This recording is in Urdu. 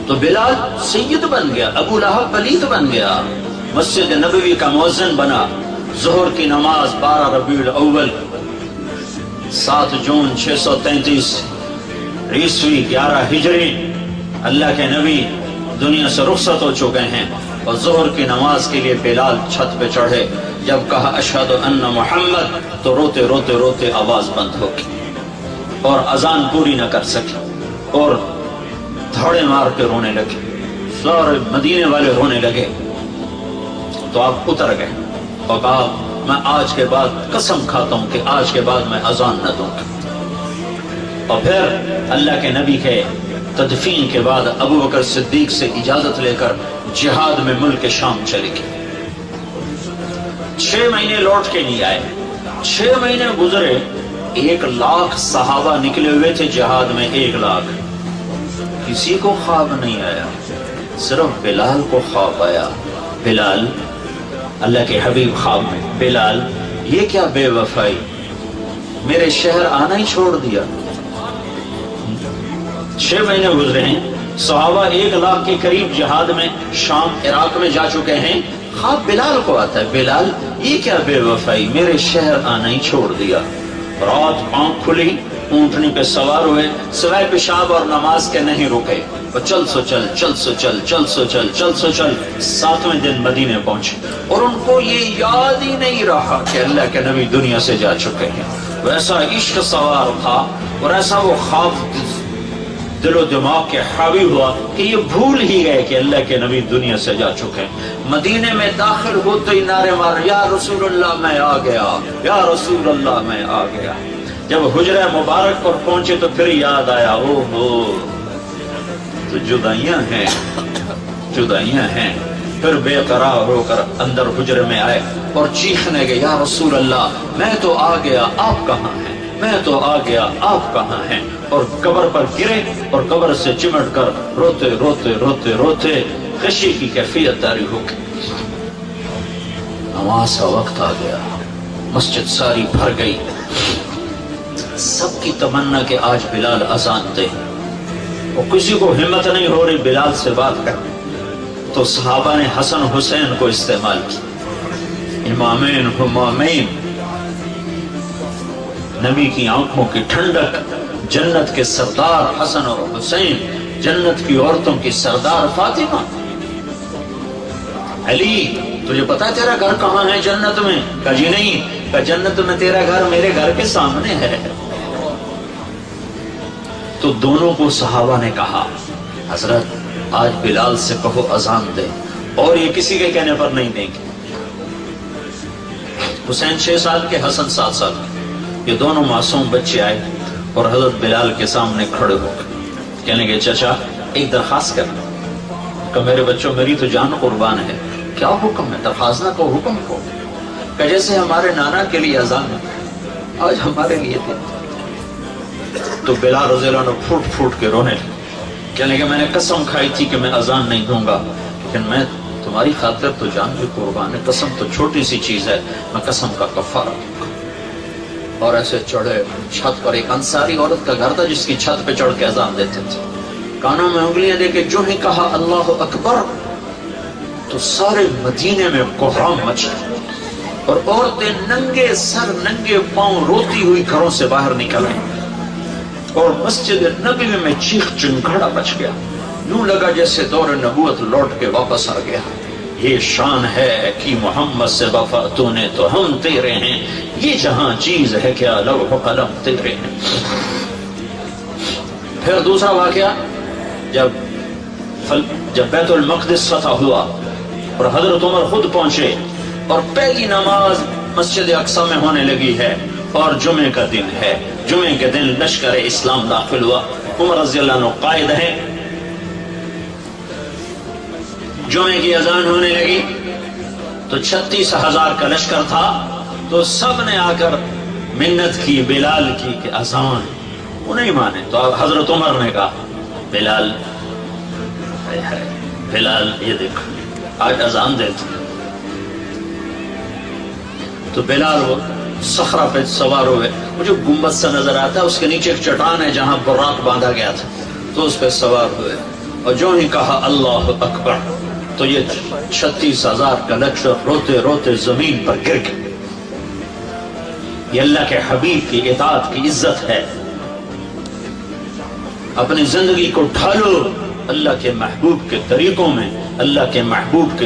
تو بلال سید بن گیا، ابو لہب پلیت بن گیا، مسجد نبوی کا مؤذن بنا۔ ظہر کی نماز 12 ربیع الاول 7 جون 633 عیسوی 11 ہجری اللہ کے نبی دنیا سے رخصت ہو چکے ہیں، اور ظہر کی نماز کے لیے بلال چھت پہ چڑھے۔ جب کہا اشہد ان محمد تو روتے روتے روتے آواز بند ہو گئی اور اذان پوری نہ کر سکی، اور دھاڑے مار کے رونے لگے، سارے مدینے والے رونے لگے۔ تو آپ اتر گئے اور کہا میں آج کے بعد قسم کھاتا ہوں کہ آج کے بعد میں اذان نہ دوں گا۔ اور پھر اللہ کے نبی کے تدفین کے بعد ابو بکر صدیق سے اجازت لے کر جہاد میں ملک شام چلے گئے۔ 6 مہینے لوٹ کے نہیں آئے، 6 مہینے گزرے، 1 لاکھ صحابہ نکلے ہوئے تھے جہاد میں، 1 لاکھ، کسی کو خواب نہیں آیا، صرف بلال کو خواب آیا۔ بلال، اللہ کے حبیب خواب میں، بلال یہ کیا بے وفائی، میرے شہر آنا ہی چھوڑ دیا۔ 6 مہینے گزرے ہیں، صحابہ 1 لاکھ کے قریب جہاد میں شام عراق میں جا چکے ہیں، خواب بلال کو آتا ہے، بلال یہ کیا بے وفائی، میرے شہر آنا ہی چھوڑ دیا۔ رات آنکھ کھلی، اونٹنی پہ سوار ہوئے، سوائے پیشاب اور نماز کے نہیں رکے، اور چل سو چل، چل سو چل، چل سو چل، چل سو چل، 7ویں دن مدینے پہنچے، اور ان کو یہ یاد ہی نہیں رہا کہ اللہ کے نبی دنیا سے جا چکے ہیں۔ ویسا عشق سوار تھا اور ایسا وہ خواب دل و دماغ کے حاوی ہوا کہ یہ بھول ہی گئے کہ اللہ کے نبی دنیا سے جا چکے ہیں۔ مدینے میں داخل ہوتے ہی نعرے مار، یا رسول اللہ میں آ گیا، یا رسول اللہ میں آ گیا۔ جب حجرہ مبارک پر پہنچے تو پھر یاد آیا، او ہو تو جدائیاں ہیں، جدائیاں ہیں۔ پھر بے قرار ہو کر اندر حجرے میں آئے اور چیخنے گئے، یا رسول اللہ میں تو آ گیا، آپ کہاں ہیں، میں تو آ گیا، آپ کہاں ہیں۔ اور قبر پر گرے اور قبر سے چمٹ کر روتے روتے روتے روتے خشی کی کیفیت طاری ہو گئی۔ نماز کا وقت آ گیا، مسجد ساری بھر گئی، سب کی تمنا کہ آج بلال اذان دے، اور کسی کو ہمت نہیں ہو رہی بلال سے بات کر۔ تو صحابہ نے حسن حسین کو استعمال کی، امامین ہمامین، نبی کی آنکھوں کی ٹھنڈک، جنت کے سردار حسن اور حسین، جنت کی عورتوں کی سردار فاطمہ۔ علی تجھے پتا تیرا گھر کہاں ہے جنت میں؟ کہا جی نہیں، کہا جنت میں تیرا گھر میرے گھر کے سامنے ہے۔ تو دونوں کو صحابہ نے کہا، حضرت آج بلال سے کہو اذان دے، اور یہ کسی کے کہنے پر نہیں دیں گے۔ حسین 6 سال کے، حسن 7 سال کے، یہ دونوں معصوم بچے آئے اور حضرت بلال کے سامنے کھڑے ہو گئے، کہنے کے چچا ایک درخواست کرنا، کہ میرے بچوں میری تو جان قربان ہے، کیا حکم ہے؟ درخواست نہ کو، حکم کو، کہ جیسے ہمارے نانا کے لیے اذان ہے آج ہمارے لیے دے۔ تو بلال رضی اللہ عنہ پھوٹ پھوٹ کے رونے لگے، کہنے کہ میں نے قسم کھائی تھی کہ میں اذان نہیں دوں گا، لیکن میں تمہاری خاطر تو جان بھی قربان ہے، قسم تو چھوٹی سی چیز ہے، میں قسم کا کفارہ دوں گا۔ اور ایسے چڑھے چھت پر، ایک انصاری عورت کا گھر تھا جس کی چھت پہ چڑھ کے اذان دیتے تھے، کانوں میں انگلیاں دے کے جو ہی کہا اللہ اکبر تو سارے مدینے میں کوہرام مچ گیا، اور عورتیں ننگے سر ننگے پاؤں روتی ہوئی گھروں سے باہر نکل آئیں، اور مسجد نبوی میں چیخ چنگھاڑا مچ گیا، یوں لگا جیسے دور نبوت لوٹ کے واپس آ گیا۔ یہ شان ہے کہ محمد سے وفا تو نے تو ہم تیرے ہیں، یہ جہاں چیز ہے کیا لوح و قلم تیرے ہیں۔ پھر دوسرا واقعہ، جب بیت المقدس فتح ہوا اور حضرت عمر خود پہنچے، اور پہلی نماز مسجد اقصی میں ہونے لگی ہے، اور جمعے کا دن ہے، جمعے کے دن لشکر اسلام داخل ہوا، عمر رضی اللہ عنہ قائد ہیں، جمعے کی اذان ہونے لگی تو 36,000 کا لشکر تھا، تو سب نے آ کر منت کی بلال کی کہ اذان، وہ نہیں مانے، تو حضرت عمر نے کہا بلال، بلال یہ دیکھو آج اذان دے تو بلال وہ صخرہ پہ سوار ہوئے، وہ جو گنبد سا نظر آتا ہے اس کے نیچے ایک چٹان ہے جہاں براق باندھا گیا تھا، تو اس پہ سوار ہوئے، اور جو ہی کہا اللہ اکبر تو یہ 36,000 کا لشکر روتے روتے زمین پر گر گئے۔ یہ اللہ کے حبیب کی اطاعت کی عزت ہے۔ اپنی زندگی کو ڈھالو اللہ کے محبوب کے طریقوں میں، اللہ کے محبوب کے